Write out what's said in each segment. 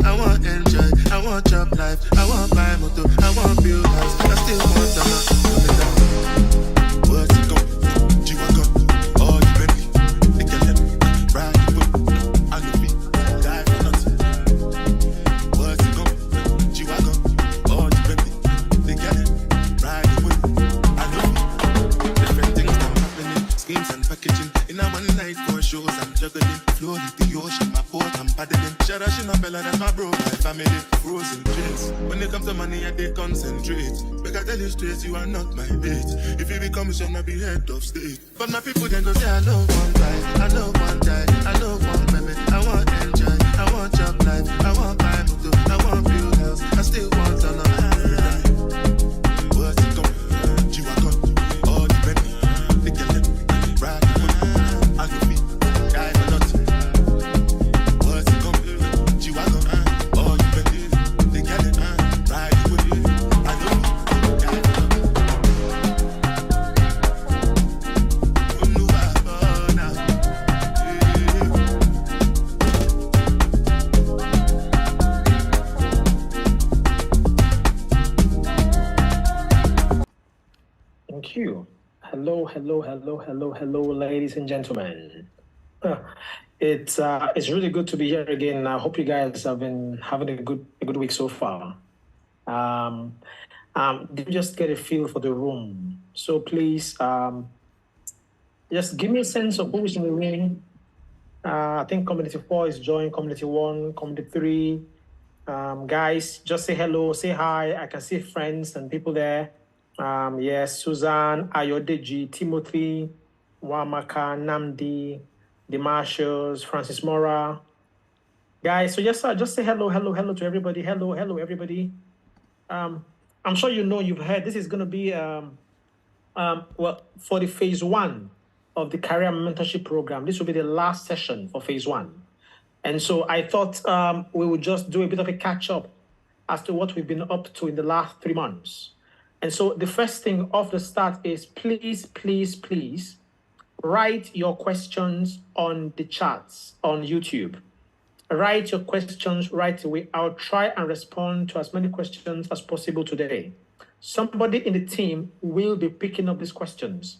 I want enjoy, I want job life, I want buy motor, I want build house, I still want to know. What's it go? G-Wagon, all the Bentley, they can let ride the whip, I know me, die for nothing. What's it go? G-Wagon, all the Bentley, they can let ride the whip, I know me. Different things that happening, schemes and packaging. In a one night for shows, I'm juggling. Flow like the ocean, my port, I'm paddling. Shout out, Bella, that's my bro, my family. Frozen drinks. When it comes to money, I they concentrate. But I tell you straight, you are not my mate. If you become son, I'll be head of state. But my people then go say, I know one guy, I know one guy, I know one baby. I want enjoy, I want job life, I want buy motor, I want build house, I still want to know. What's it come? G-Wagon, all the Bentley, they can let ride the whip, I know me, die for nothing. What's it come? G-Wagon, all the Bentley, they can let ride the whip, I know me, die for nothing. Oh, no, now. Thank you. Hello, ladies and gentlemen. It's really good to be here again. I hope you guys have been having a good week so far. Did you just get a feel for the room? So please, just give me a sense of who is in the room. I think Community 4 is joined, Community 1, Community 3. Guys, just say hello, say hi. I can see friends and people there. Yes, Suzanne, Ayodeji, Timothy, Wamaka, Namdi, the Marshals, Francis Mora. Guys, so just say hello to everybody. Hello, everybody. I'm sure you know, you've heard, this is going to be, well, for the phase 1 of the career mentorship program. This will be the last session for phase 1. And so I thought we would just do a bit of a catch up as to what we've been up to in the last 3 months. And so the first thing off the start is please write your questions on the chats on YouTube. Write your questions right away. I'll try and respond to as many questions as possible today. Somebody in the team will be picking up these questions.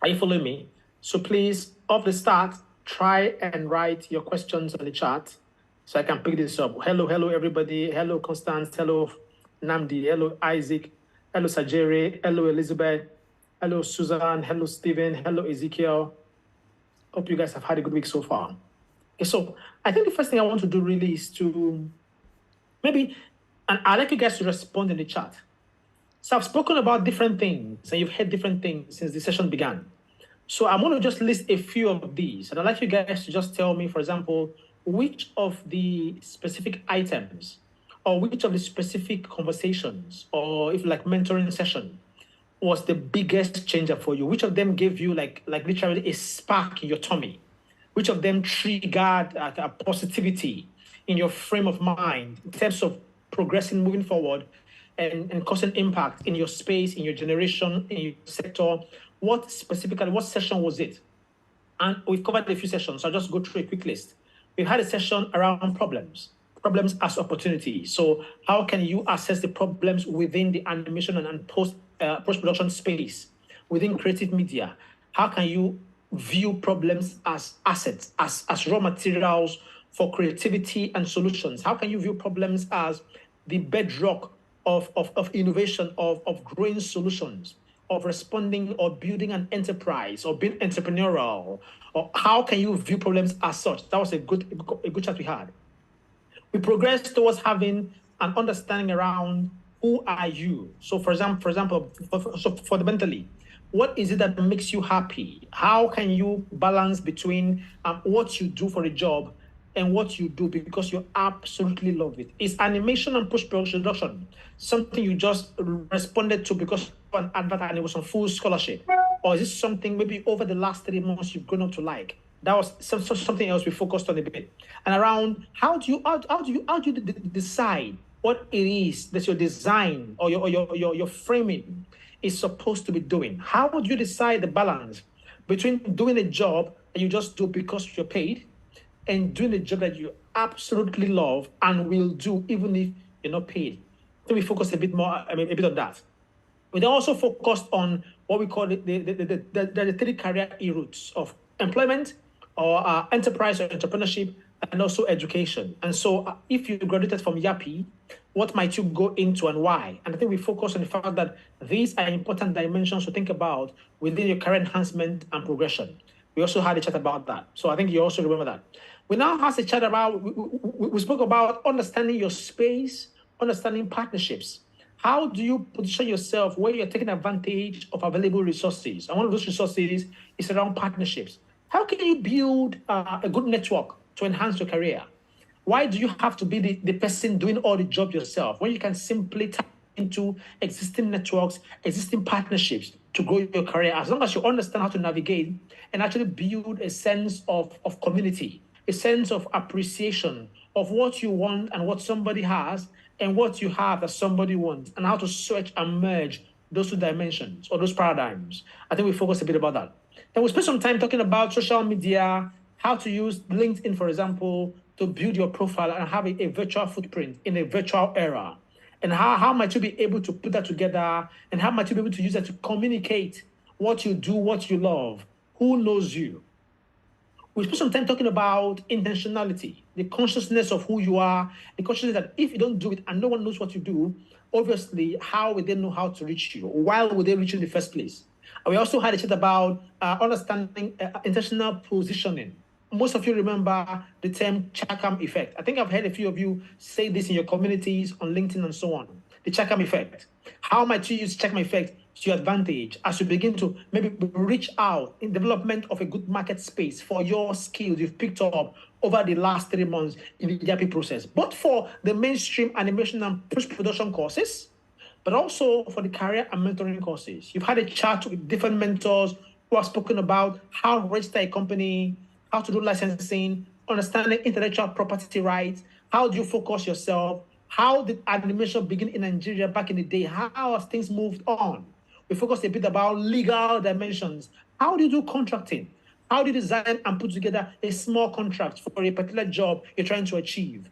Are you following me? So please, off the start, try and write your questions on the chat so I can pick this up. Hello, everybody. Hello, Constance. Hello, Namdi. Hello, Isaac. Hello, Sajere. Hello, Elizabeth. Hello, Suzanne. Hello, Stephen. Hello, Ezekiel. Hope you guys have had a good week so far. Okay, so I think the first thing I want to do really is to maybe, and I'd like you guys to respond in the chat. So I've spoken about different things and you've heard different things since the session began. So I'm going to just list a few of these. And I'd like you guys to just tell me, for example, which of the specific items or which of the specific conversations or if like mentoring session was the biggest changer for you? Which of them gave you like literally a spark in your tummy? Which of them triggered a positivity in your frame of mind in terms of progressing, moving forward and causing impact in your space, in your generation, in your sector? What session was it? And we've covered a few sessions, so I'll just go through a quick list. We've had a session around problems as opportunities. So how can you assess the problems within the animation and post-production space, within creative media? How can you view problems as assets, as raw materials for creativity and solutions? How can you view problems as the bedrock of innovation, of growing solutions, of responding or building an enterprise or being entrepreneurial? Or how can you view problems as such? That was a good chat we had. We progressed towards having an understanding around who are you. So for example, fundamentally, what is it that makes you happy? How can you balance between what you do for a job and what you do because you absolutely love it? Is animation and post-production something you just responded to because of an advert and it was on full scholarship? Or is this something maybe over the last 3 months you've grown up to like? That was something else we focused on a bit. And around how do you decide what it is that your design or your framing is supposed to be doing? How would you decide the balance between doing a job that you just do because you're paid and doing a job that you absolutely love and will do even if you're not paid. So we focus a bit more, a bit on that. We then also focused on what we call the three career routes of employment or enterprise or entrepreneurship and also education. And so if you graduated from Yappi, what might you go into and why? And I think we focus on the fact that these are important dimensions to think about within your career enhancement and progression. We also had a chat about that. So I think you also remember that. We now have a chat about, we spoke about understanding your space, understanding partnerships. How do you position yourself where you're taking advantage of available resources? And one of those resources is around partnerships. How can you build a good network to enhance your career? Why do you have to be the person doing all the job yourself when you can simply tap into existing networks, existing partnerships to grow your career, as long as you understand how to navigate and actually build a sense of community, a sense of appreciation of what you want and what somebody has and what you have that somebody wants, and how to search and merge those two dimensions or those paradigms. I think we focus a bit about that. And we spend some time talking about social media, how to use LinkedIn, for example, to build your profile and have a virtual footprint in a virtual era. And how might you be able to put that together, and how might you be able to use that to communicate what you do, what you love, who knows you. We spent some time talking about intentionality, the consciousness of who you are, the consciousness that if you don't do it and no one knows what you do, obviously, how will they know how to reach you? Why would they reach you in the first place? And we also had a chat about understanding intentional positioning. Most of you remember the term Chakam effect. I think I've heard a few of you say this in your communities on LinkedIn and so on. The Chakam effect. How might you use Chakam effect to your advantage as you begin to maybe reach out in development of a good market space for your skills you've picked up over the last 3 months in the Yappi process, both for the mainstream animation and post-production courses, but also for the career and mentoring courses. You've had a chat with different mentors who have spoken about how to register a company, how to do licensing, understanding intellectual property rights, how do you focus yourself, how did animation begin in Nigeria back in the day, how has things moved on. We focused a bit about legal dimensions. How do you do contracting? How do you design and put together a small contract for a particular job you're trying to achieve?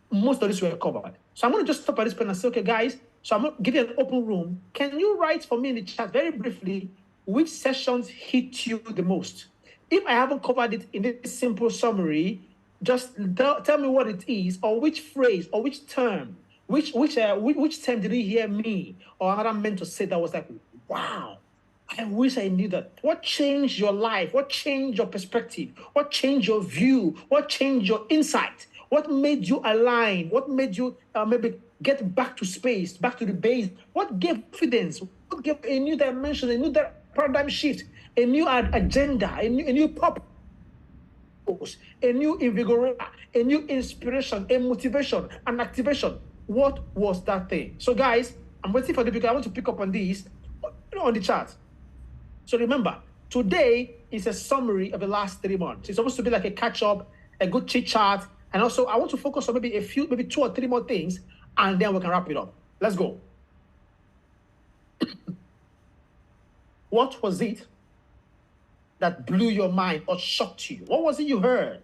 Most of this were covered. So I'm going to just stop at this point and say, okay, guys, so I'm going to give you an open room. Can you write for me in the chat very briefly which sessions hit you the most? If I haven't covered it in this simple summary, just tell me what it is, or which phrase, or which term, which term did you hear me or another mentor say that was like, wow, I wish I knew that. What changed your life? What changed your perspective? What changed your view? What changed your insight? What made you align? What made you maybe get back to space, back to the base? What gave confidence? What gave a new dimension, a new paradigm shift, a new agenda, a new purpose, a new invigoration, a new inspiration, a motivation, an activation? What was that thing? So guys, I'm waiting for the because I want to pick up on these on the chart. So remember, today is a summary of the last 3 months. It's supposed to be like a catch-up, a good chit chat, and also I want to focus on maybe 2 or 3 more things, and then we can wrap it up. Let's go. What was it that blew your mind or shocked you? What was it you heard?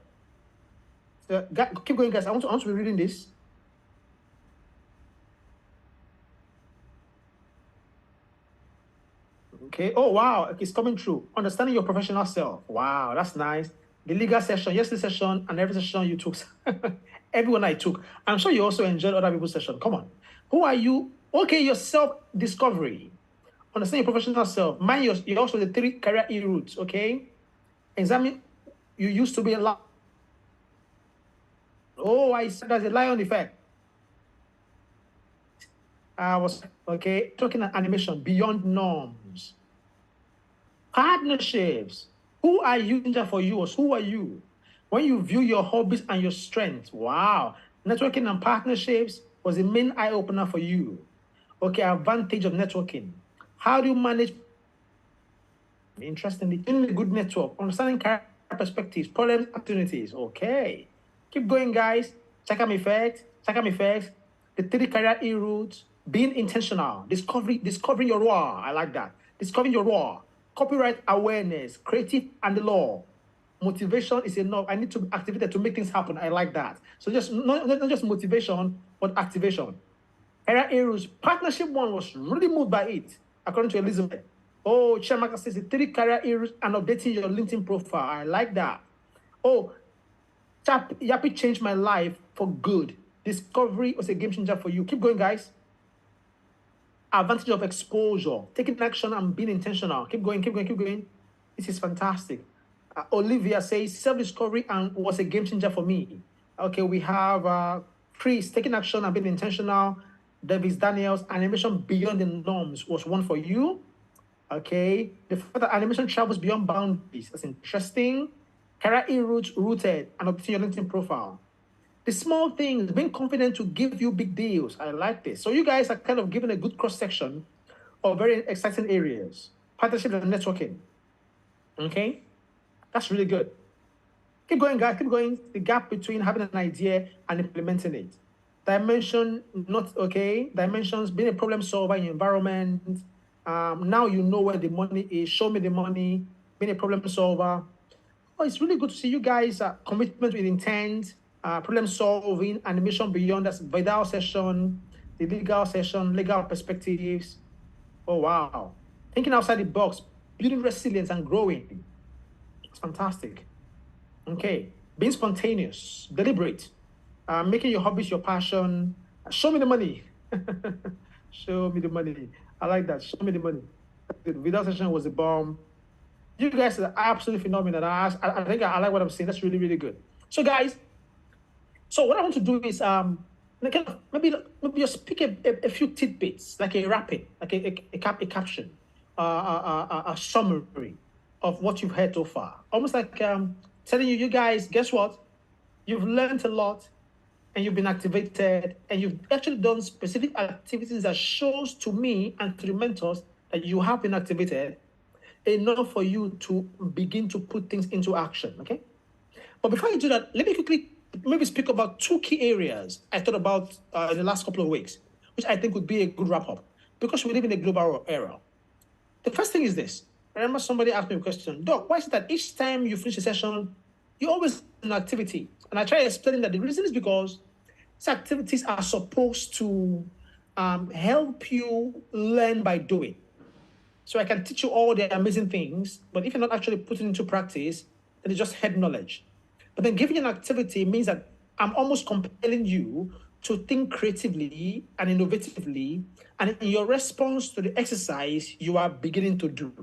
So, keep going, guys. I want to be reading this. Okay. Oh, wow. It's coming through. Understanding your professional self. Wow, that's nice. The legal session, yesterday's session, and every session you took. Everyone I took. I'm sure you also enjoyed other people's session. Come on. Who are you? Okay, your self-discovery. Understand your professional self. Mind you also the 3 career routes, okay? Examine, you used to be a lion. Oh, I said there's a lion effect. I was, okay, talking about animation, beyond norms. Partnerships. Who are you for yours? Who are you? When you view your hobbies and your strengths, wow. Networking and partnerships was the main eye-opener for you. Okay, advantage of networking. How do you manage? Interestingly, in a good network, understanding career perspectives, problems, opportunities. Okay. Keep going, guys. Chakam effect, the 3 career routes, being intentional, discovering your raw. I like that. Discovering your raw. Copyright awareness, creative and the law. Motivation is enough. I need to be activated to make things happen. I like that. So just not just motivation, but activation. Era Aru's partnership one was really moved by it, according to Elizabeth. Oh, Chiamaka says the 3 career areas and updating your LinkedIn profile. I like that. Oh, Yappi changed my life for good. Discovery was a game changer for you. Keep going, guys. Advantage of exposure, taking action and being intentional. Keep going, keep going, keep going. This is fantastic. Olivia says self-discovery and was a game changer for me. Okay, we have Chris taking action and being intentional. Davis Daniels, animation beyond the norms was one for you. Okay, the fact that animation travels beyond boundaries is interesting. Career rooted and updating your LinkedIn profile. The small things, being confident to give you big deals. I like this. So you guys are kind of given a good cross section of very exciting areas. Partnership and networking. Okay, that's really good. Keep going, guys. Keep going. The gap between having an idea and implementing it. Dimension, not okay. Dimensions, being a problem solver in your environment. Now you know where the money is. Show me the money. Being a problem solver. Oh, it's really good to see you guys. Commitment with intent, problem solving, animation beyond. That's Vidal session, the legal session, legal perspectives. Oh wow, thinking outside the box, building resilience and growing. It's fantastic. Okay, being spontaneous, deliberate, making your hobbies your passion. Show me the money. Show me the money. I like that. Show me the money. The Vidal session was a bomb. You guys are absolutely phenomenal. I think I like what I'm saying. That's really, really good. So, guys, so what I want to do is maybe just pick a few tidbits, like a rapid, like a caption, a summary of what you've heard so far. Almost like telling you guys, guess what? You've learned a lot and you've been activated and you've actually done specific activities that shows to me and to the mentors that you have been activated enough for you to begin to put things into action, okay? But before you do that, let me quickly maybe speak about 2 key areas I thought about in the last couple of weeks, which I think would be a good wrap-up, because we live in a global era. The first thing is this. I remember somebody asked me a question, Doc, why is it that each time you finish a session, you always do an activity? And I try explaining that the reason is because these activities are supposed to help you learn by doing. So I can teach you all the amazing things, but if you're not actually putting into practice, then it's just head knowledge. But then giving an activity means that I'm almost compelling you to think creatively and innovatively, and in your response to the exercise you are beginning to do.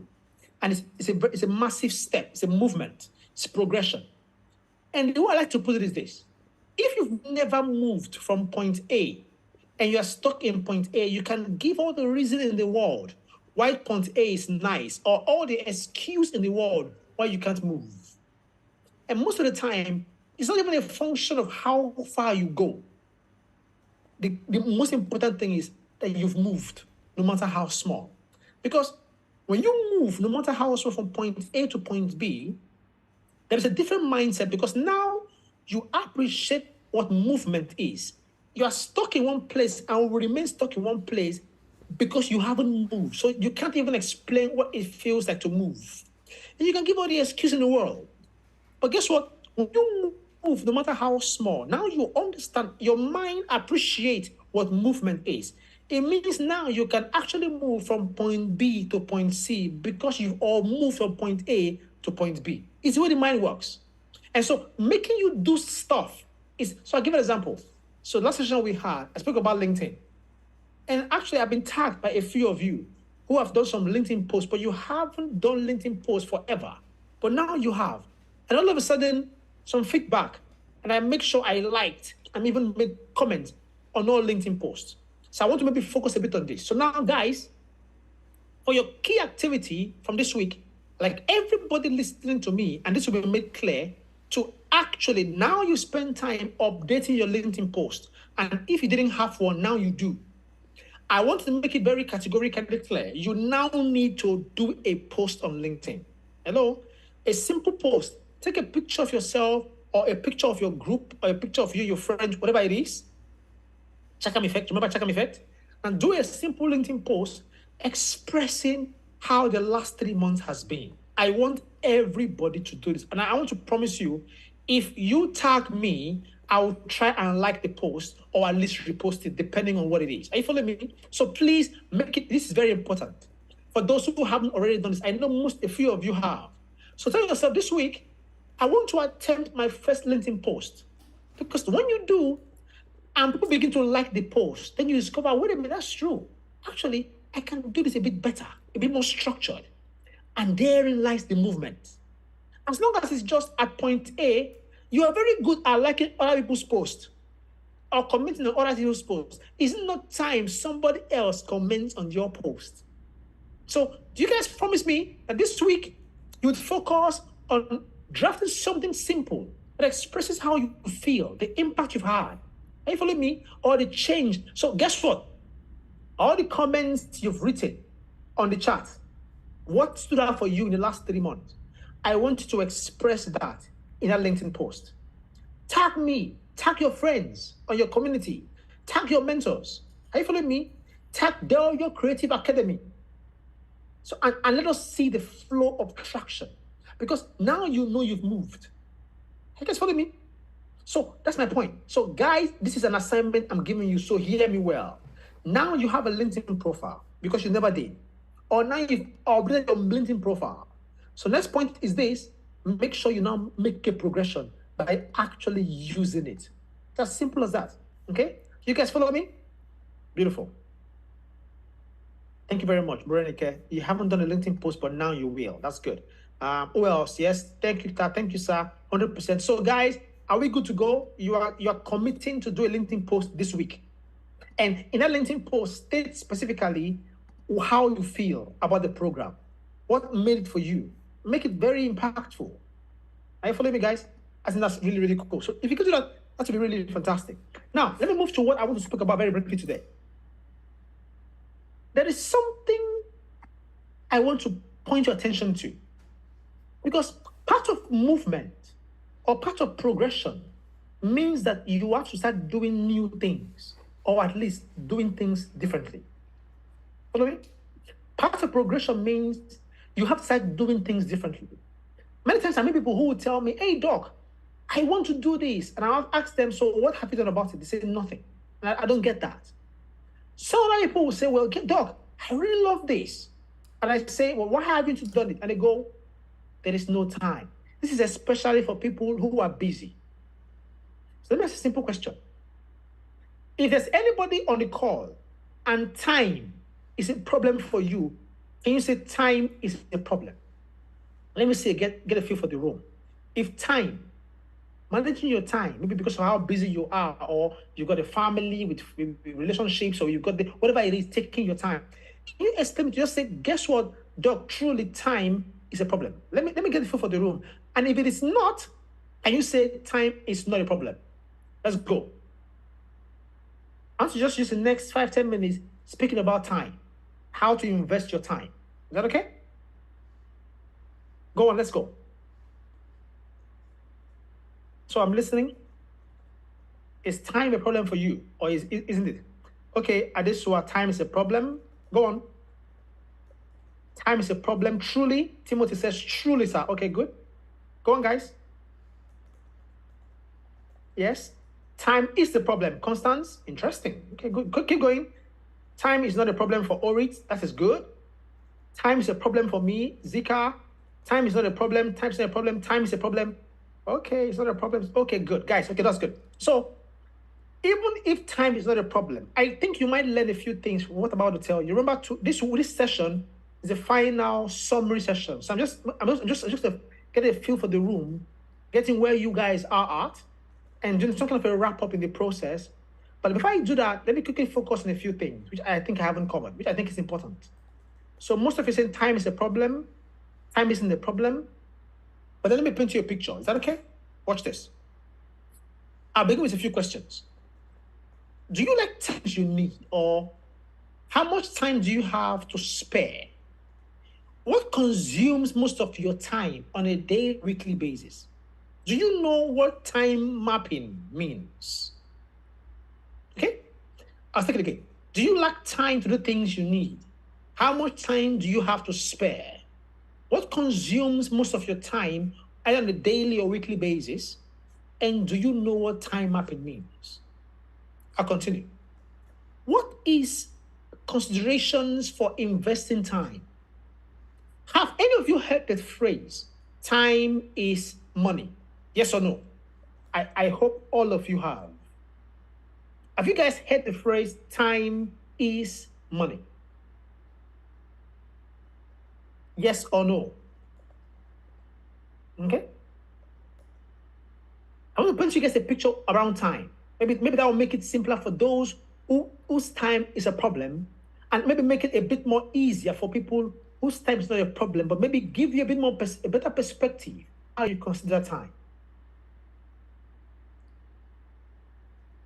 And it's a massive step, it's a movement, it's progression. And the way I like to put it is this. If you've never moved from point A and you are stuck in point A, you can give all the reason in the world why point A is nice, or all the excuse in the world why you can't move. And most of the time, it's not even a function of how far you go. The most important thing is that you've moved, no matter how small. Because when you move, no matter how small, from point A to point B, there is a different mindset, because now you appreciate what movement is. You are stuck in one place and will remain stuck in one place because you haven't moved. So you can't even explain what it feels like to move. And you can give all the excuse in the world. But guess what? When you move, no matter how small, now you understand, your mind appreciates what movement is. It means now you can actually move from point B to point C because you've all moved from point A to point B. It's the way the mind works. And so making you do stuff is, so I'll give an example. So last session we had, I spoke about LinkedIn. And actually, I've been tagged by a few of you who have done some LinkedIn posts, but you haven't done LinkedIn posts forever. But now you have. And all of a sudden, some feedback. And I make sure I liked and even made comments on all LinkedIn posts. So I want to maybe focus a bit on this. So now, guys, for your key activity from this week, like everybody listening to me, and this will be made clear, to actually now you spend time updating your LinkedIn post. And if you didn't have one, now you do. I want to make it very categorically clear. You now need to do a post on LinkedIn. Hello? A simple post. Take a picture of yourself or a picture of your group or a picture of you, your friends, whatever it is. Check-in effect. Remember check-in effect? And do a simple LinkedIn post expressing how the last 3 months has been. I want everybody to do this. And I want to promise you, if you tag me, I'll try and like the post or at least repost it, depending on what it is. Are you following me? So please make it, this is very important. For those who haven't already done this, I know a few of you have. So tell yourself this week, I want to attempt my first LinkedIn post. Because when you do, and people begin to like the post, then you discover, wait a minute, that's true. Actually, I can do this a bit better, a bit more structured. And therein lies the movement. As long as it's just at point A, you are very good at liking other people's posts or commenting on other people's posts. Is it not time somebody else comments on your post? So do you guys promise me that this week you would focus on drafting something simple that expresses how you feel, the impact you've had? Are you following me? Or the change. So guess what? All the comments you've written on the chat, what stood out for you in the last 3 months? I want you to express that in a LinkedIn post. Tag me, tag your friends on your community, tag your mentors. Are you following me? Tag Dell Your Creative Academy. So, and let us see the flow of traction, because now you know you've moved. You guys follow me? So that's my point. So guys, this is an assignment I'm giving you, so hear me well. Now you have a LinkedIn profile because you never did. Or now you've updated your LinkedIn profile. So next point is this: make sure you now make a progression by actually using it. It's as simple as that. Okay? You guys follow me? Beautiful. Thank you very much, Morenike. You haven't done a LinkedIn post, but now you will. That's good. Who else? Yes. Thank you, thank you, sir. 100%. So guys, are we good to go? You are committing to do a LinkedIn post this week. And in that LinkedIn post, state specifically how you feel about the program. What made it for you? Make it very impactful. Are you following me, guys? I think that's really, really cool. So if you could do that, that would be really fantastic. Now, let me move to what I want to speak about very briefly today. There is something I want to point your attention to, because part of movement or part of progression means that you have to start doing new things, or at least doing things differently. Follow me? Part of progression means you have to start doing things differently. Many times I meet people who will tell me, hey, doc, I want to do this. And I'll ask them, so what have you done about it? They say nothing. And I don't get that. Some other people will say, well, doc, I really love this. And I say, well, why haven't you done it? And they go, there is no time. This is especially for people who are busy. So let me ask a simple question. If there's anybody on the call and time is a problem for you, can you say time is a problem? Let me say, get a feel for the room. If time, managing your time, maybe because of how busy you are, or you've got a family with relationships, or you've got whatever it is taking your time, can you explain to just say, guess what, doc, truly time is a problem. Let me get a feel for the room. And if it is not, can you say time is not a problem? Let's go. I want to just use the next 5-10 minutes speaking about time, how to invest your time. Is that okay? Go on, let's go. So I'm listening. Is time a problem for you, or isn't it? Okay, Adesua, time is a problem. Go on. Time is a problem, truly. Timothy says, truly, sir. Okay, good. Go on, guys. Yes. Time is the problem. Constance, interesting. Okay, good. Keep going. Time is not a problem for Orit. That is good. Time is a problem for me. Zika. Time is not a problem. Time is not a problem. Time is a problem. Okay, it's not a problem. Okay, good. Guys, okay, that's good. So, even if time is not a problem, I think you might learn a few things from what I'm about to tell you. Remember, this session is a final summary session. So I'm just to get a feel for the room, getting where you guys are at, and doing some kind of a wrap up in the process. But before I do that, let me quickly focus on a few things, which I think I haven't covered, which I think is important. So most of you saying time is a problem, time isn't a problem. But then let me paint you a picture. Is that okay? Watch this. I'll begin with a few questions. Do you like time you need, or how much time do you have to spare? What consumes most of your time on a daily, weekly basis? Do you know what time mapping means? Okay? I'll take it again. Do you lack time to do things you need? How much time do you have to spare? What consumes most of your time, either on a daily or weekly basis? And do you know what time mapping means? I'll continue. What is considerations for investing time? Have any of you heard the phrase, time is money? Yes or no? I hope all of you have. Have you guys heard the phrase, time is money? Yes or no? Okay. I want to paint you guys a picture around time. Maybe that will make it simpler for those whose time is a problem, and maybe make it a bit more easier for people whose time is not a problem, but maybe give you a bit more a better perspective how you consider time.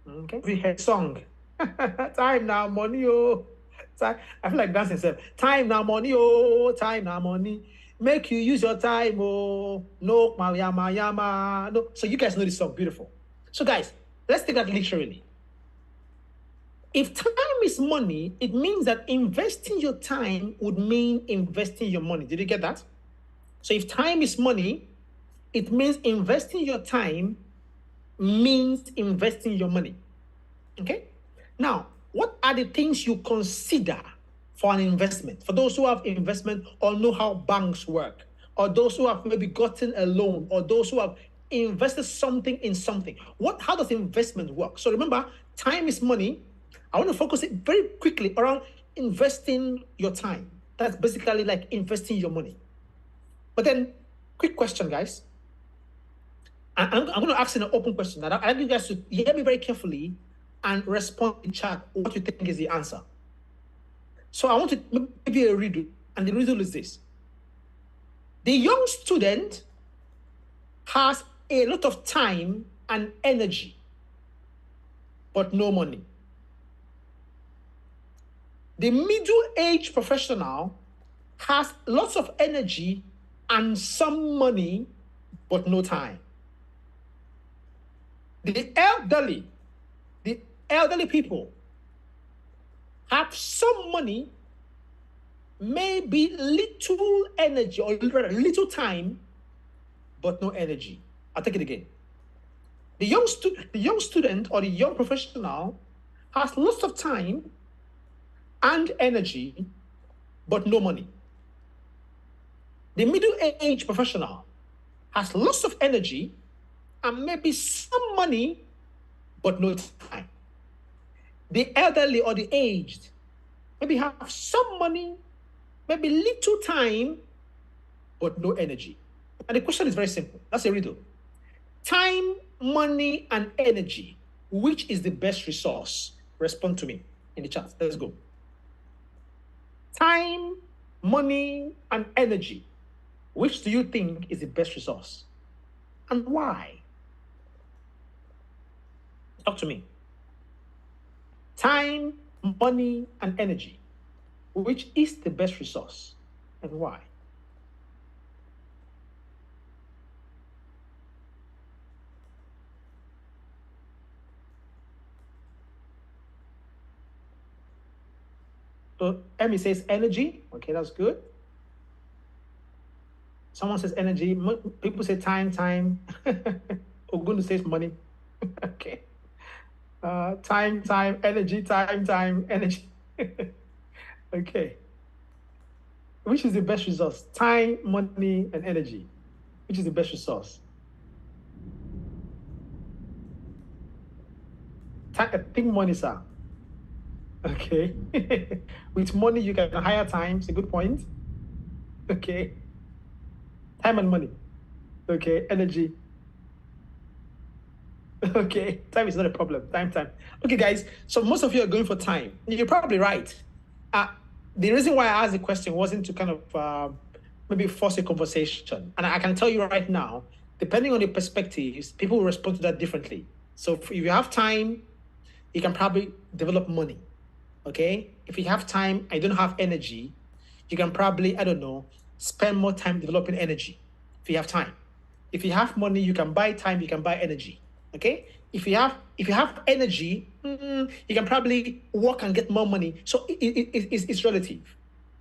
Okay. We heard song. Time now, money, oh. Time. I feel like dancing. Self. Time now, money, oh. Time now, money. Make you use your time, oh. No, yama, yama. No. So you guys know this song. Beautiful. So guys, let's take that literally. If time is money, it means that investing your time would mean investing your money. Did you get that? So if time is money, it means investing your time means investing your money. Okay? Now, what are the things you consider for an investment? For those who have investment or know how banks work, or those who have maybe gotten a loan, or those who have invested something in something. How does investment work? So remember, time is money. I want to focus it very quickly around investing your time. That's basically like investing your money. But then, quick question, guys. I'm going to ask an open question. I'd like you guys to hear me very carefully and respond in chat what you think is the answer. So I want to give you a riddle, and the riddle is this. The young student has a lot of time and energy, but no money. The middle-aged professional has lots of energy and some money, but no time. The elderly people have some money, maybe little energy or little time, but no energy. I'll take it again. The young student or the young professional has lots of time and energy, but no money. The middle-aged professional has lots of energy and maybe some money, but no time. The elderly or the aged maybe have some money, maybe little time, but no energy. And the question is very simple. That's a riddle. Time, money, and energy. Which is the best resource? Respond to me in the chat. Let's go. Time, money, and energy. Which do you think is the best resource? And why? Talk to me. Time, money, and energy. Which is the best resource and why? So Emmy says energy. Okay, that's good. Someone says energy. People say time. Ogundu says money. Okay. Time, energy, time, energy. Okay. Which is the best resource? Time, money, and energy. Which is the best resource? I think money, sir. Okay. With money, you can hire time. It's a good point. Okay. Time and money. Okay. Energy. Okay. Time is not a problem. Time. Okay, guys. So most of you are going for time. You're probably right. The reason why I asked the question wasn't to kind of maybe force a conversation. And I can tell you right now, depending on the perspectives, people will respond to that differently. So if you have time, you can probably develop money. Okay? If you have time, I don't have energy, you can probably, I don't know, spend more time developing energy if you have time. If you have money, you can buy time, you can buy energy. Okay? If you have energy, you can probably work and get more money. So it's relative.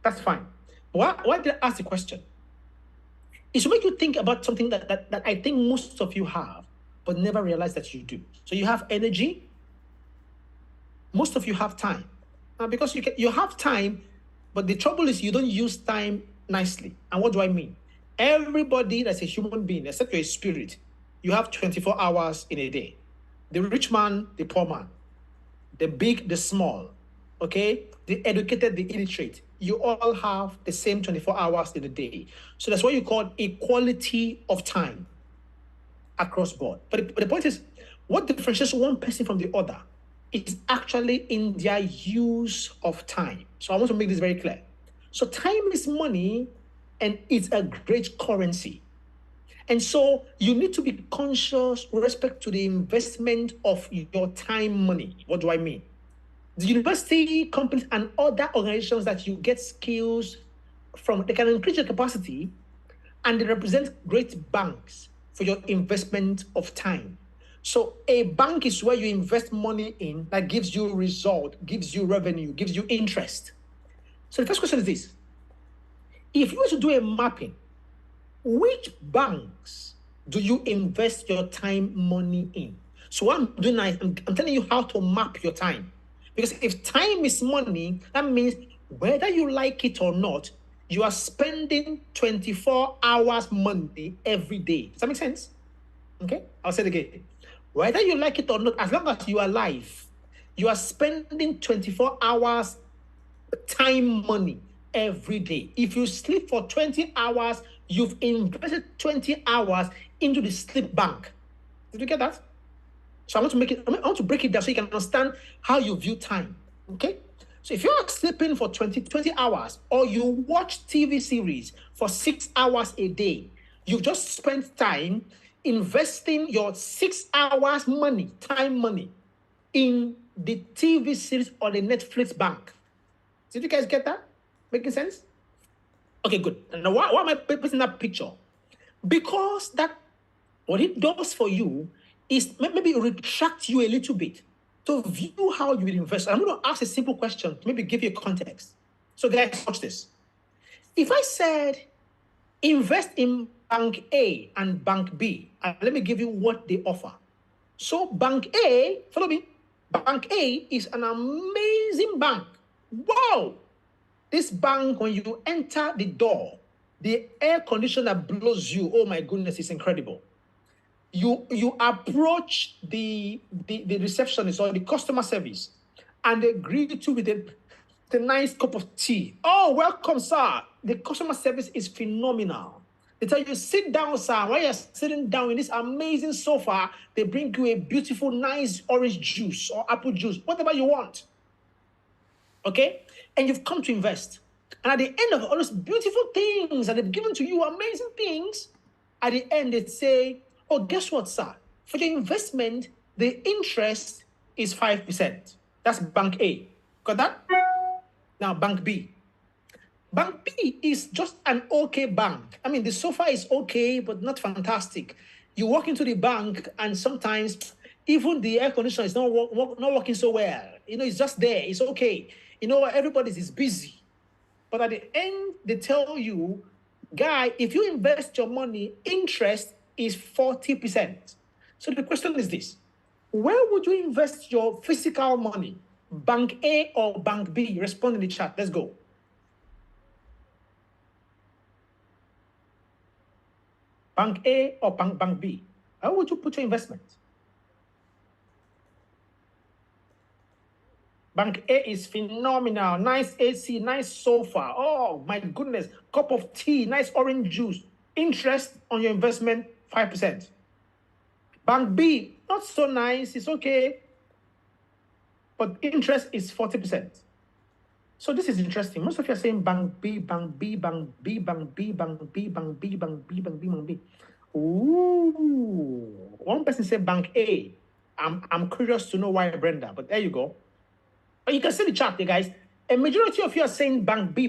That's fine. Why did I ask the question? is to make you think about something that I think most of you have, but never realize that you do. So you have energy. Most of you have time. Because you have time, but the trouble is you don't use time nicely. And what do I mean? Everybody that's a human being, except you're a spirit, you have 24 hours in a day. The rich man, the poor man, the big, the small, okay? The educated, the illiterate. You all have the same 24 hours in a day. So that's what you call equality of time across board. But the point is, what differentiates one person from the other is actually in their use of time. So I want to make this very clear. So time is money, and it's a great currency. And so you need to be conscious with respect to the investment of your time money. What do I mean? The university, companies, and other organizations that you get skills from, they can increase your capacity, and they represent great banks for your investment of time. So a bank is where you invest money in that gives you result, gives you revenue, gives you interest. So the first question is this. If you were to do a mapping, which banks do you invest your time money in? So what I'm doing now is I'm telling you how to map your time. Because if time is money, that means whether you like it or not, you are spending 24 hours money every day. Does that make sense? Okay, I'll say it again. Whether you like it or not, as long as you are alive, you are spending 24 hours time money every day. If you sleep for 20 hours, you've invested 20 hours into the sleep bank. Did you get that? So I want to break it down so you can understand how you view time. Okay? So if you are sleeping for 20 hours, or you watch TV series for 6 hours a day, you've just spent time investing your 6 hours money, time money, in the TV series or the Netflix bank. Did you guys get that? Making sense? Okay, good. Now, why am I painting that picture? Because that, what it does for you is maybe retract you a little bit to view how you will invest. I'm going to ask a simple question to maybe give you context. So guys, watch this. If I said, invest in Bank A and Bank B, and let me give you what they offer. So Bank A, follow me, Bank A is an amazing bank. Wow! This bank, when you enter the door, the air conditioner blows you. Oh my goodness, it's incredible. You approach the receptionist or the customer service, and they greet you with a nice cup of tea. Oh, welcome, sir. The customer service is phenomenal. They tell you, sit down, sir. While you're sitting down in this amazing sofa, they bring you a beautiful, nice orange juice or apple juice, whatever you want. Okay? And you've come to invest. And at the end of all those beautiful things that they've given to you, amazing things, at the end they say, oh, guess what, sir? For your investment, the interest is 5%. That's Bank A. Got that? Now, Bank B. Bank B is just an okay bank. I mean, the sofa is okay, but not fantastic. You walk into the bank, and sometimes even the air conditioner is not working so well. You know, it's just there. It's okay. You know, everybody is busy. But at the end, they tell you, guy, if you invest your money, interest is 40%. So the question is this. Where would you invest your physical money? Bank A or Bank B? Respond in the chat. Let's go. Bank A or Bank B? Where would you put your investment? Bank A is phenomenal. Nice AC, nice sofa. Oh, my goodness. Cup of tea, nice orange juice. Interest on your investment, 5%. Bank B, not so nice. It's okay. But interest is 40%. So this is interesting. Most of you are saying Bank B, Bank B, Bank B, Bank B, Bank B, Bank B, Bank B, Bank B, Bank B. Ooh. One person said Bank A. I'm curious to know why, Brenda, but there you go. But you can see the chart there, guys. A majority of you are saying Bank B,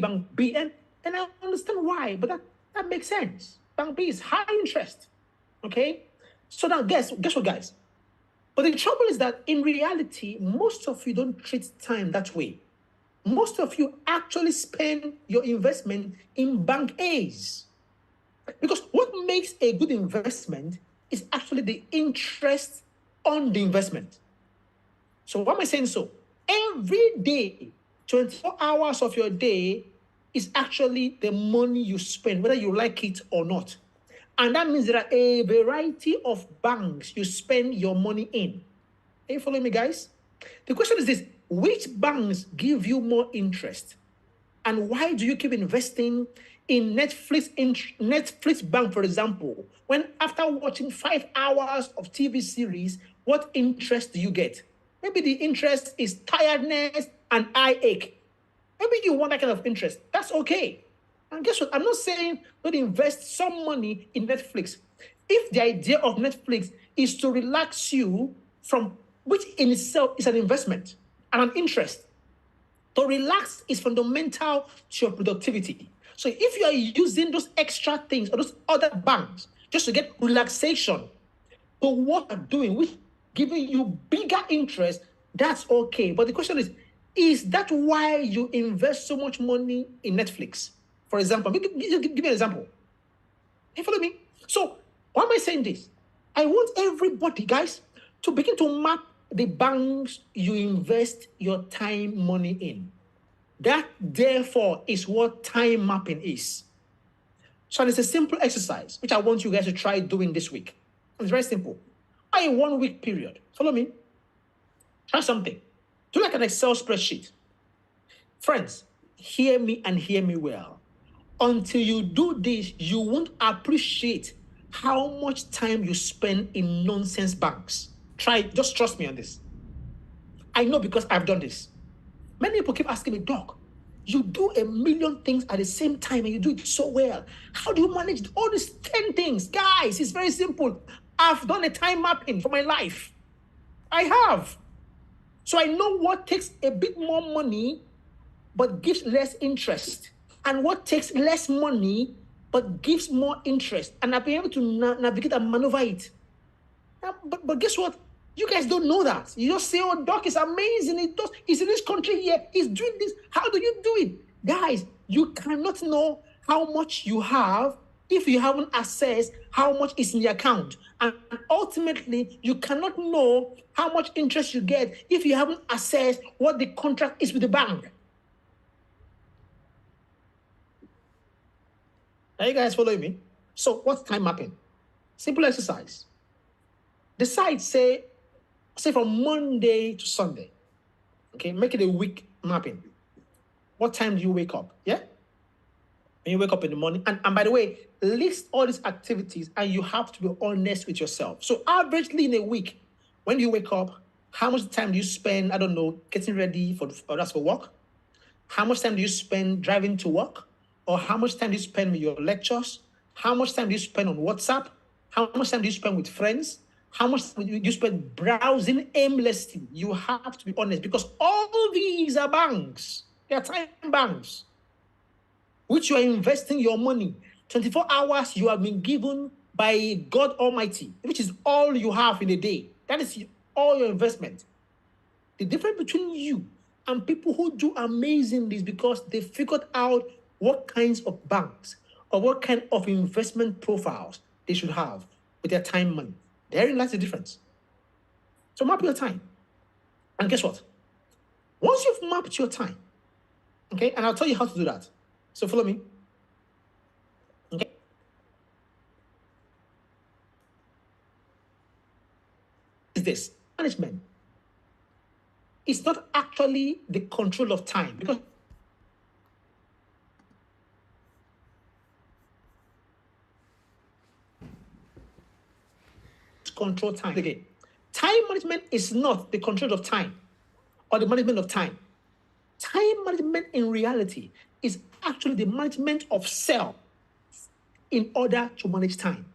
and I understand why, but that makes sense. Bank B is high interest. Okay? So now guess what, guys? But the trouble is that in reality, most of you don't treat time that way. Most of you actually spend your investment in Bank A's. Because what makes a good investment is actually the interest on the investment. So why am I saying so? Every day, 24 hours of your day is actually the money you spend, whether you like it or not. And that means there are a variety of banks you spend your money in. Are you following me, guys? The question is this: which banks give you more interest? And why do you keep investing in Netflix Bank, for example, when after watching 5 hours of TV series, what interest do you get? Maybe the interest is tiredness and eye ache. Maybe you want that kind of interest. That's okay. And guess what? I'm not saying don't invest some money in Netflix. If the idea of Netflix is to relax you from, which in itself is an investment and an interest, to relax is fundamental to your productivity. So if you are using those extra things or those other banks just to get relaxation to what you're doing, which giving you bigger interest, that's okay. But the question is that why you invest so much money in Netflix? For example, give me an example. You follow me? So why am I saying this? I want everybody, guys, to begin to map the banks you invest your time, money in. That, therefore, is what time mapping is. So it's a simple exercise, which I want you guys to try doing this week. It's very simple. By a 1 week period, follow me. Try something. Do like an Excel spreadsheet. Friends, hear me and hear me well. Until you do this, you won't appreciate how much time you spend in nonsense banks. Try it. Just trust me on this. I know because I've done this. Many people keep asking me, Doc, you do a million things at the same time and you do it so well. How do you manage all these 10 things? Guys, it's very simple. I've done a time mapping for my life. I have. So I know what takes a bit more money but gives less interest, and what takes less money but gives more interest. And I've been able to navigate and maneuver it. But guess what? You guys don't know that. You just say, oh, Doc is amazing. He's in this country here. He's doing this. How do you do it? Guys, you cannot know how much you have if you haven't assessed how much is in the account. And ultimately, you cannot know how much interest you get if you haven't assessed what the contract is with the bank. Are you guys following me? So what's time mapping? Simple exercise. Decide, say from Monday to Sunday. Okay, make it a week mapping. What time do you wake up? Yeah? When you wake up in the morning. And by the way, list all these activities and you have to be honest with yourself. So averagely in a week, when you wake up, how much time do you spend, I don't know, getting ready for work? How much time do you spend driving to work? Or how much time do you spend with your lectures? How much time do you spend on WhatsApp? How much time do you spend with friends? How much time do you spend browsing aimlessly? You have to be honest, because all these are banks. They are time banks, which you are investing your money. 24 hours you have been given by God Almighty, which is all you have in a day. That is all your investment. The difference between you and people who do amazing is because they figured out what kinds of banks or what kind of investment profiles they should have with their time money. Therein lies the difference. So map your time. And guess what? Once you've mapped your time, okay, and I'll tell you how to do that. So follow me. Okay. Is this management? It's not actually the control of time, because control time. Again, time management is not the control of time or the management of time. Time management in reality is actually the management of self in order to manage time.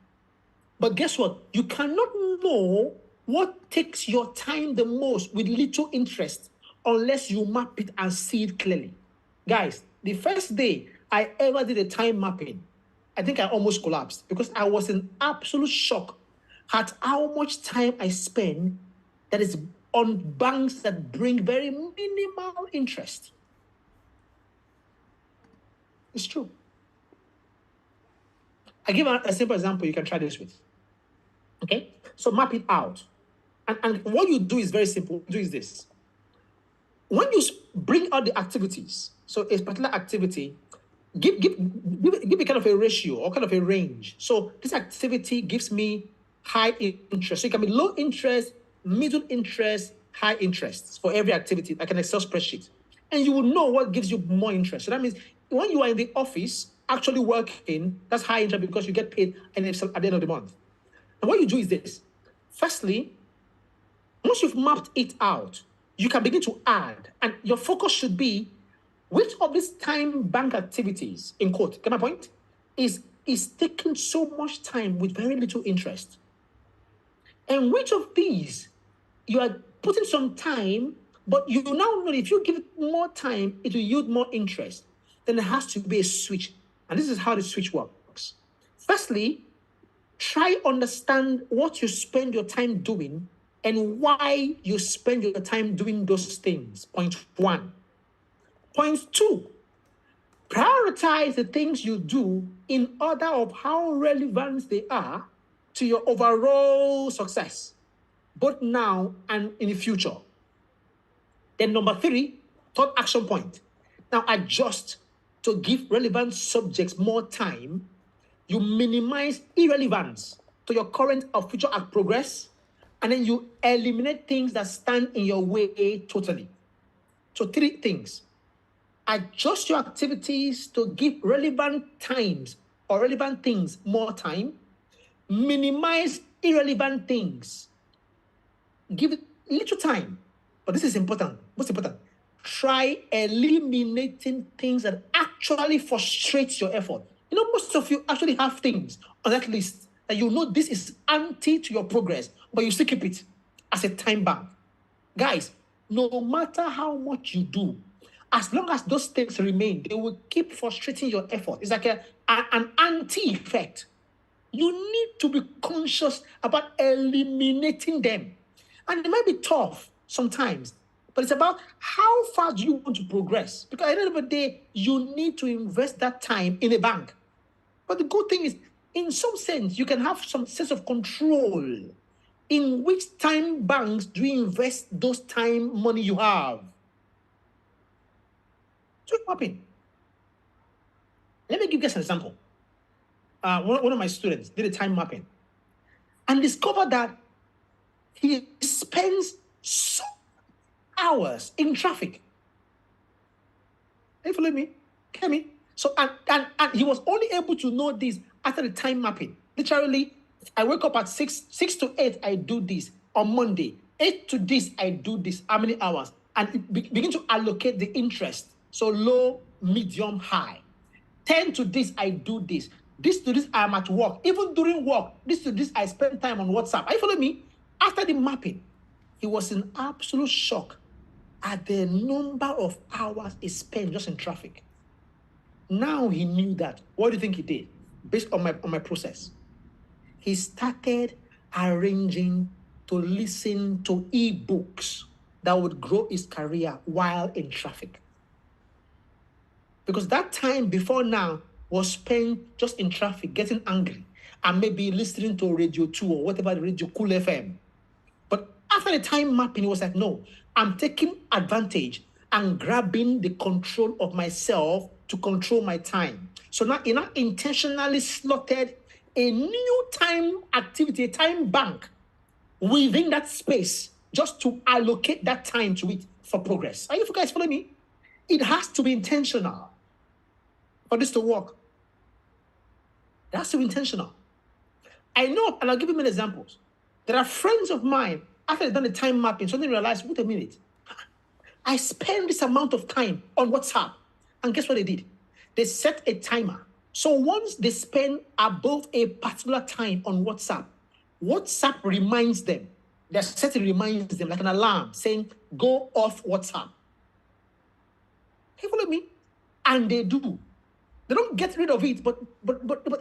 But guess what? You cannot know what takes your time the most with little interest unless you map it and see it clearly. Guys, the first day I ever did a time mapping, I think I almost collapsed because I was in absolute shock at how much time I spend that is on banks that bring very minimal interest. It's true. I give a simple example you can try this with. Okay? So map it out. And what you do is very simple. What you do is this. When you bring out the activities, so a particular activity, give me kind of a ratio or kind of a range. So this activity gives me high interest. So it can be low interest, middle interest, high interest for every activity, like an Excel spreadsheet. And you will know what gives you more interest. So that means when you are in the office actually working, that's high interest because you get paid at the end of the month. And what you do is this. Firstly, once you've mapped it out, you can begin to add. And your focus should be which of these time bank activities, in quote, get my point, is taking so much time with very little interest? And which of these you are putting some time, but you now know if you give it more time, it will yield more interest. Then there has to be a switch. And this is how the switch works. Firstly, try understand what you spend your time doing and why you spend your time doing those things. Point one. Point two, prioritize the things you do in order of how relevant they are to your overall success, both now and in the future. Then number three, third action point. Now adjust to give relevant subjects more time. You minimize irrelevance to your current or future progress, and then you eliminate things that stand in your way totally. So three things. Adjust your activities to give relevant times or relevant things more time. Minimize irrelevant things. Give it little time. But this is important. What's important? Try eliminating things that actually frustrate your effort. You know, most of you actually have things on that list that you know this is anti to your progress, but you still keep it as a time bank. Guys, no matter how much you do, as long as those things remain, they will keep frustrating your effort. It's like an anti-effect. You need to be conscious about eliminating them. And it might be tough sometimes, but it's about how far do you want to progress? Because at the end of the day, you need to invest that time in a bank. But the good thing is, in some sense, you can have some sense of control. In which time banks do you invest those time money you have? So mapping. Let me give you guys an example. One of my students did a time mapping and discovered that he spends so hours in traffic. Are you following me? Get me? So and he was only able to know this after the time mapping. Literally, I wake up at 6 to 8, I do this. On Monday, 8 to this, I do this. How many hours? And begin to allocate the interest. So low, medium, high. 10 to this, I do this. This to this, I'm at work. Even during work, this to this, I spend time on WhatsApp. Are you following me? After the mapping, he was in absolute shock at the number of hours he spent just in traffic. Now he knew that. What do you think he did? Based on my process, he started arranging to listen to ebooks that would grow his career while in traffic. Because that time before now was spent just in traffic, getting angry, and maybe listening to Radio 2 or whatever, the Radio Cool FM. But after the time mapping, he was like, no, I'm taking advantage and grabbing the control of myself to control my time. So now he intentionally slotted a new time activity, a time bank within that space just to allocate that time to it for progress. Are you guys following me? It has to be intentional for this to work. It has to be intentional. I know, and I'll give you many examples. There are friends of mine, after they've done the time mapping, suddenly realized, wait a minute, I spend this amount of time on WhatsApp. And guess what they did? They set a timer. So once they spend above a particular time on WhatsApp, WhatsApp reminds them. Their setting reminds them like an alarm saying, go off WhatsApp. You follow me? And they do. They don't get rid of it, but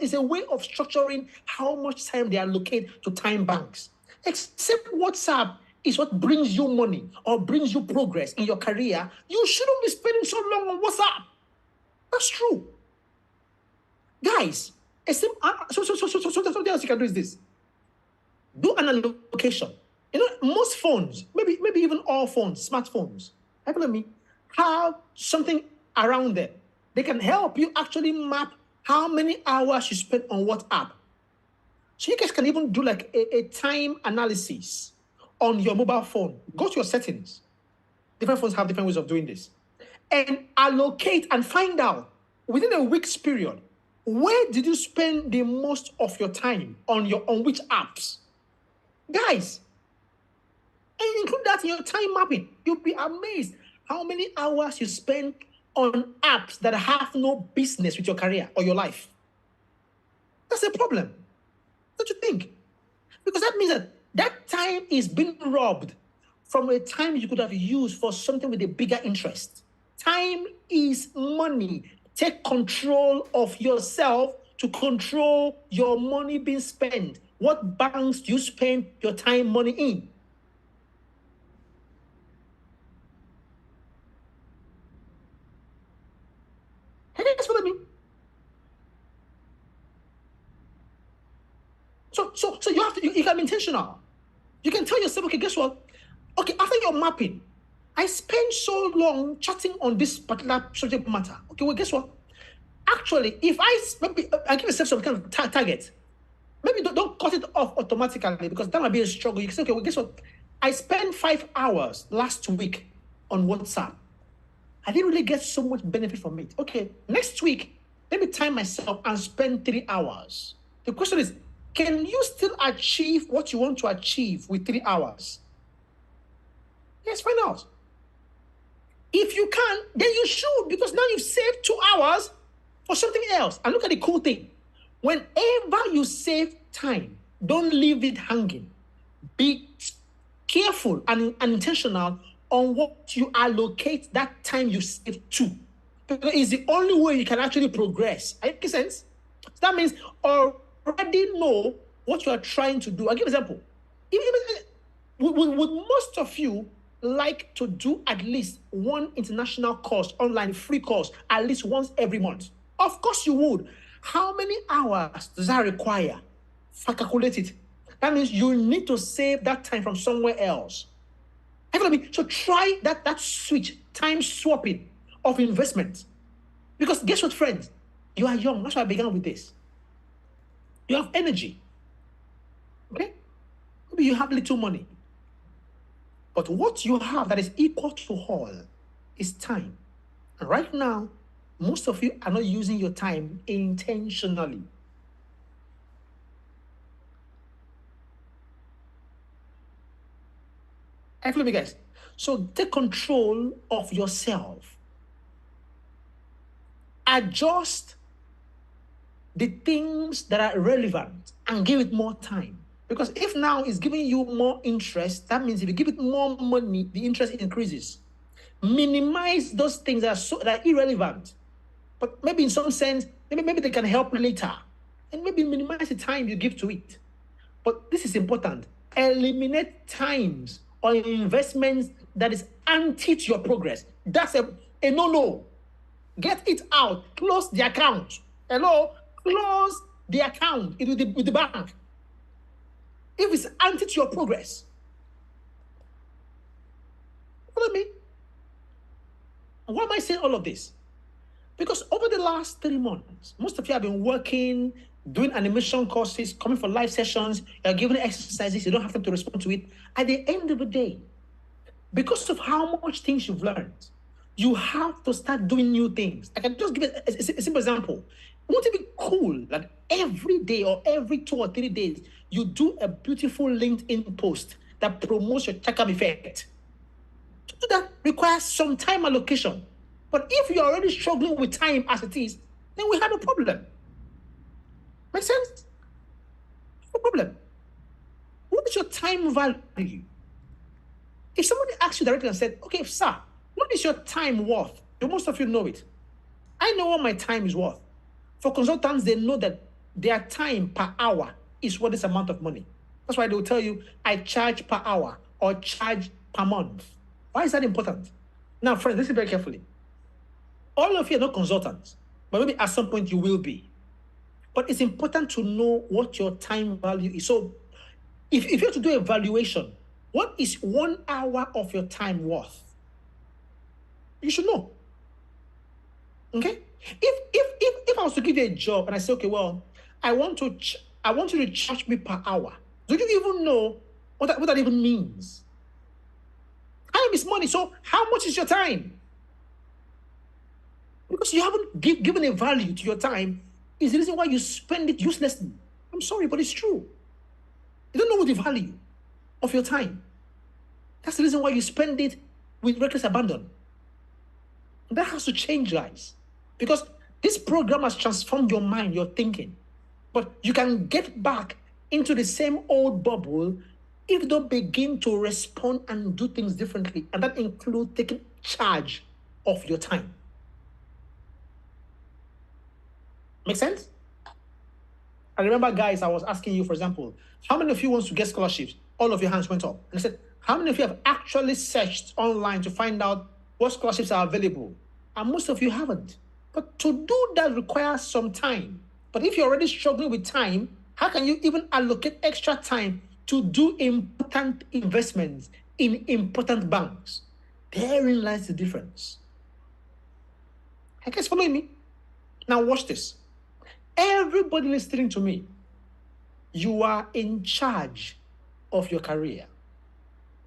it's a way of structuring how much time they allocate to time banks. Except WhatsApp is what brings you money or brings you progress in your career. You shouldn't be spending so long on WhatsApp. That's true. Guys, Something else you can do is this. Do an allocation. Most phones, maybe even all phones, smartphones, have something around there. They can help you actually map how many hours you spend on what app. So you guys can even do like a time analysis on your mobile phone. Go to your settings. Different phones have different ways of doing this. And allocate and find out within a week's period, where did you spend the most of your time on which apps? Guys, and include that in your time mapping. You'll be amazed how many hours you spend on apps that have no business with your career or your life. That's a problem. Don't you think? Because that means that time is being robbed from a time you could have used for something with a bigger interest. Time is money. Take control of yourself to control your money being spent. What banks do you spend your time money in? Hey, guys, follow me. So you can be intentional. You can tell yourself, okay, guess what? Okay, after your mapping, I spent so long chatting on this particular subject matter. Okay, well, guess what? Actually, if I give myself some kind of target, maybe don't cut it off automatically because that might be a struggle. You can say, okay, well, guess what? I spent 5 hours last week on WhatsApp. I didn't really get so much benefit from it. Okay, next week, let me time myself and spend 3 hours. The question is, can you still achieve what you want to achieve with 3 hours? Yes, find out. If you can, then you should, because now you've saved 2 hours for something else. And look at the cool thing. Whenever you save time, don't leave it hanging. Be careful and intentional on what you allocate that time you save to. Because it's the only way you can actually progress. Make sense? So that means already know what you are trying to do. I'll give an example. Would most of you like to do at least one international course, online free course, at least once every month? Of course you would. How many hours does that require? Calculate it. That means you need to save that time from somewhere else. So try that switch, time swapping of investment. Because guess what, friends? You are young. That's why I began with this. You have energy. Okay? Maybe you have little money. But what you have that is equal to all is time. And right now, most of you are not using your time intentionally. Follow me, guys. So take control of yourself. Adjust the things that are relevant and give it more time. Because if now it's giving you more interest, that means if you give it more money, the interest increases. Minimize those things that are irrelevant. But maybe in some sense, maybe they can help later. And maybe minimize the time you give to it. But this is important. Eliminate times or investments that is anti to your progress. That's a no-no. Get it out. Close the account. Hello? Close the account with the bank. If it's anti to your progress. Follow me? Why am I saying all of this? Because over the last 3 months, most of you have been working, doing animation courses, coming for live sessions, you're given exercises, you don't have time to respond to it. At the end of the day, because of how much things you've learned, you have to start doing new things. I can just give a simple example. Won't it be cool that every day or every 2 or 3 days, you do a beautiful LinkedIn post that promotes your checkup effect? To do that requires some time allocation. But if you're already struggling with time as it is, then we have a problem. Make sense? No problem. What is your time value? If somebody asks you directly and said, okay, sir, what is your time worth? Most of you know it. I know what my time is worth. For consultants, they know that their time per hour is worth this amount of money. That's why they will tell you, I charge per hour or charge per month. Why is that important? Now, friends, listen very carefully. All of you are not consultants, but maybe at some point you will be. But it's important to know what your time value is. So if you have to do a valuation, what is 1 hour of your time worth? You should know. Okay? If I was to give you a job and I say, okay, well, I want you to charge me per hour. Do you even know what that even means? Time is money. So how much is your time? Because you haven't given a value to your time is the reason why you spend it uselessly. I'm sorry, but it's true. You don't know the value of your time. That's the reason why you spend it with reckless abandon. That has to change, guys. Because this program has transformed your mind, your thinking. But you can get back into the same old bubble if you don't begin to respond and do things differently. And that includes taking charge of your time. Make sense? I remember, guys, I was asking you, for example, how many of you want to get scholarships? All of your hands went up. And I said, how many of you have actually searched online to find out what scholarships are available? And most of you haven't. But to do that requires some time. But if you're already struggling with time, how can you even allocate extra time to do important investments in important banks? Therein lies the difference. You guys following me? Now watch this. Everybody listening to me, you are in charge of your career.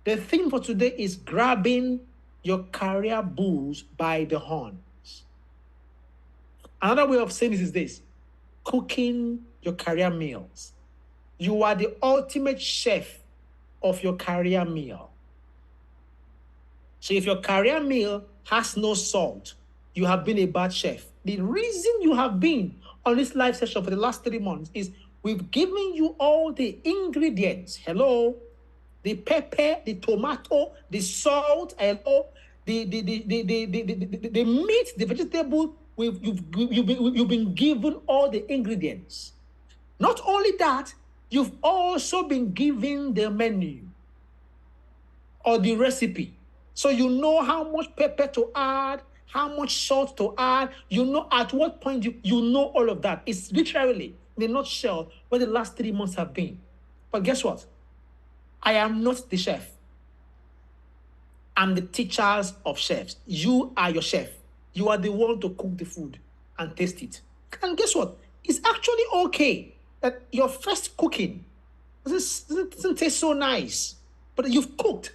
The theme for today is grabbing your career bulls by the horns. Another way of saying this is this: cooking your career meals. You are the ultimate chef of your career meal. So if your career meal has no salt, you have been a bad chef. The reason you have been on this live session for the last 3 months is we've given you all the ingredients. Hello, the pepper, the tomato, the salt, hello, the meat, the vegetable. You've been given all the ingredients. Not only that, you've also been given the menu or the recipe. So you know how much pepper to add, how much salt to add. You know at what point you know all of that. It's literally, in a nutshell, where the last 3 months have been. But guess what? I am not the chef. I'm the teachers of chefs. You are your chef. You are the one to cook the food and taste it. And guess what? It's actually okay that your first cooking doesn't taste so nice, but you've cooked.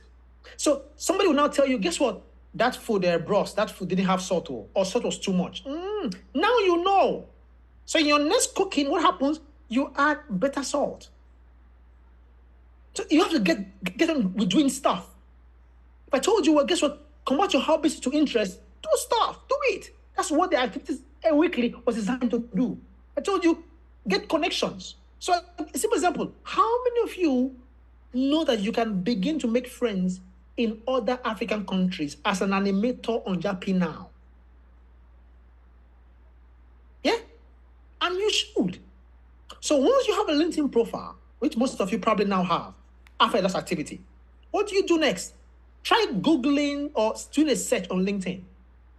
So somebody will now tell you, guess what? That food, bros, that food didn't have salt, or salt was too much. Now you know. So in your next cooking, what happens? You add better salt. So you have to get on with doing stuff. If I told you, well, guess what? Convert your hobbies to interest. Do stuff. Do it. That's what the activities weekly was designed to do. I told you, get connections. So a simple example, how many of you know that you can begin to make friends in other African countries as an animator on Yappi now? Yeah? And you should. So once you have a LinkedIn profile, which most of you probably now have, after this activity, what do you do next? Try Googling or doing a search on LinkedIn.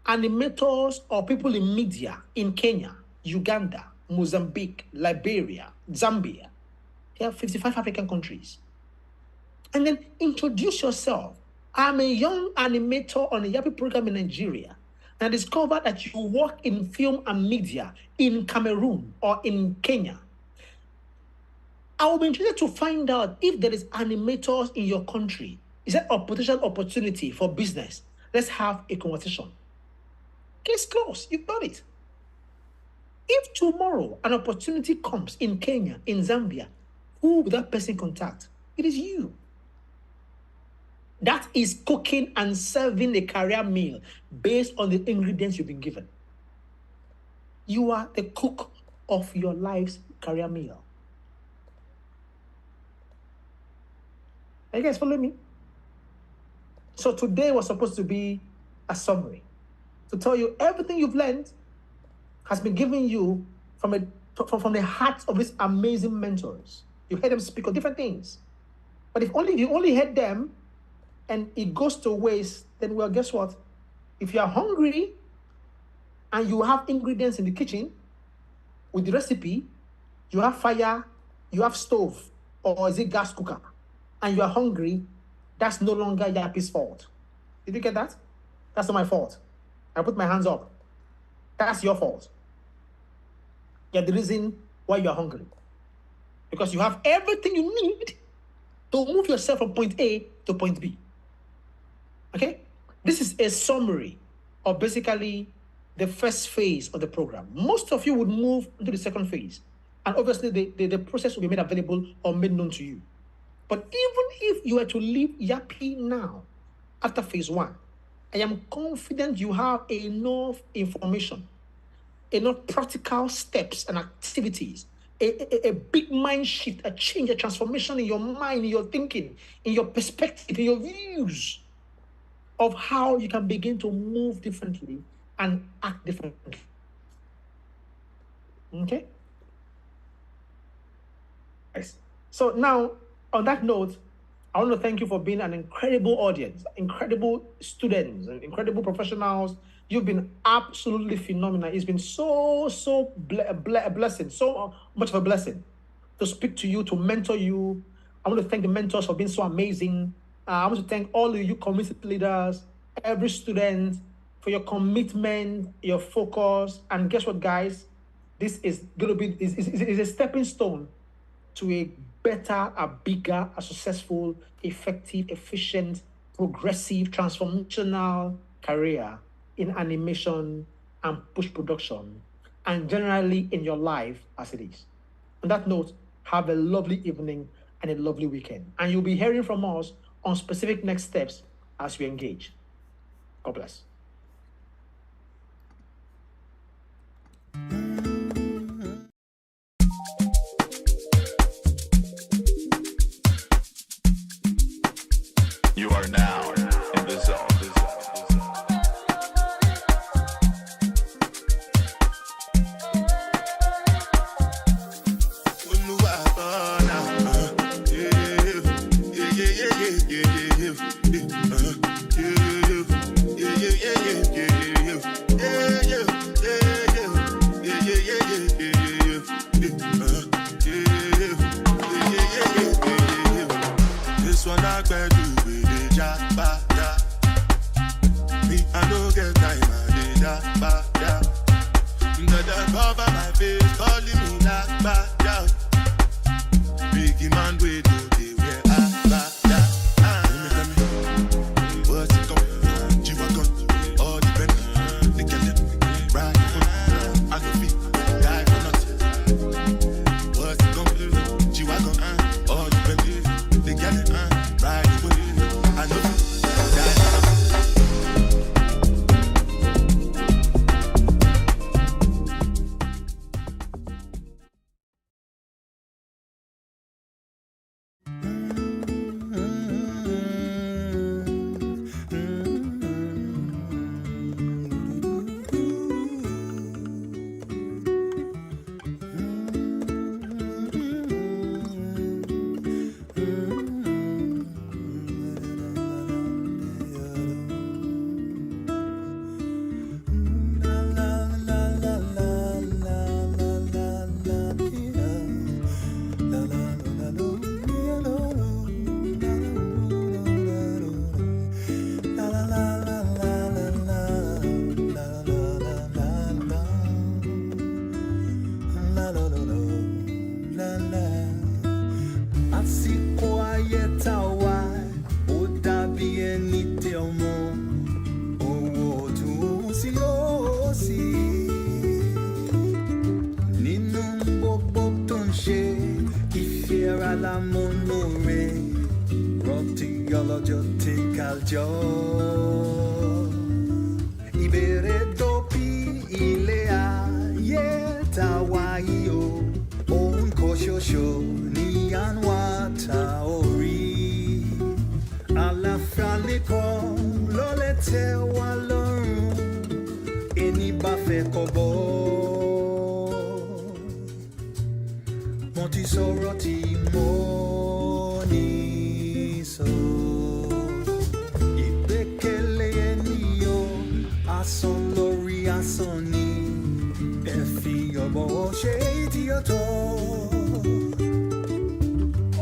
Animators or people in media in Kenya, Uganda, Mozambique, Liberia, Zambia. There are 55 African countries. And then introduce yourself. I'm a young animator on a Yappi program in Nigeria. And I discovered that you work in film and media in Cameroon or in Kenya. I will be interested to find out if there is animators in your country. Is that a potential opportunity for business? Let's have a conversation. Case closed. You've done it. If tomorrow an opportunity comes in Kenya, in Zambia, who will that person contact? It is you. That is cooking and serving a career meal based on the ingredients you've been given. You are the cook of your life's career meal. Are you guys following me? So today was supposed to be a summary to tell you everything you've learned has been given you from the hearts of these amazing mentors. You heard them speak on different things. But if you only heard them and it goes to waste, then, well, guess what? If you are hungry and you have ingredients in the kitchen with the recipe, you have fire, you have stove, or is it gas cooker, and you are hungry, that's no longer Yappi's fault. Did you get that? That's not my fault. I put my hands up. That's your fault. You're the reason why you're hungry. Because you have everything you need to move yourself from point A to point B. Okay? This is a summary of basically the first phase of the program. Most of you would move into the second phase. And obviously, the process will be made available or made known to you. But even if you were to leave Yappi now, after phase 1, I am confident you have enough information, enough practical steps and activities, a big mind shift, a change, a transformation in your mind, in your thinking, in your perspective, in your views of how you can begin to move differently and act differently. Okay? Yes. So now, on that note, I want to thank you for being an incredible audience, incredible students, and incredible professionals. You've been absolutely phenomenal. It's been so a blessing, so much of a blessing to speak to you, to mentor you. I want to thank the mentors for being so amazing. I want to thank all of you community leaders, every student, for your commitment, your focus. And guess what, guys? This is going to be is a stepping stone to a better, a bigger, a successful, effective, efficient, progressive, transformational career in animation and post-production, and generally in your life as it is. On that note, have a lovely evening and a lovely weekend. And you'll be hearing from us on specific next steps as we engage. God bless. You are now in the zone. This one I bet you with the Yappa. Me, I don't get time, I did Yappa. The cover my face, calling me Yappa. Biggie man, we do the way I what's it going? G-Wagon, all the Bentley, they get it right. I go feet, die for nothing. What's it going? G-Wagon, all the Bentley, they get it right. I know die for nothing. to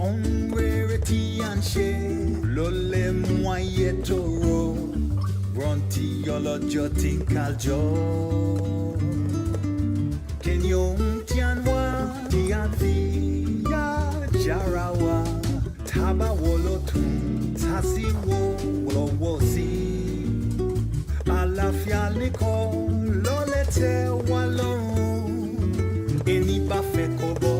on rarity and share lole moye toro bronti yolo jotin kaljo kenyon tianwa tianfi ya jarawa taba wolotun tasiwo wowosi alafia niko lolete walon eni ba fe kobo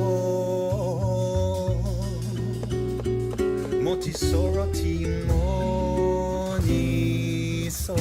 moti soroti moni so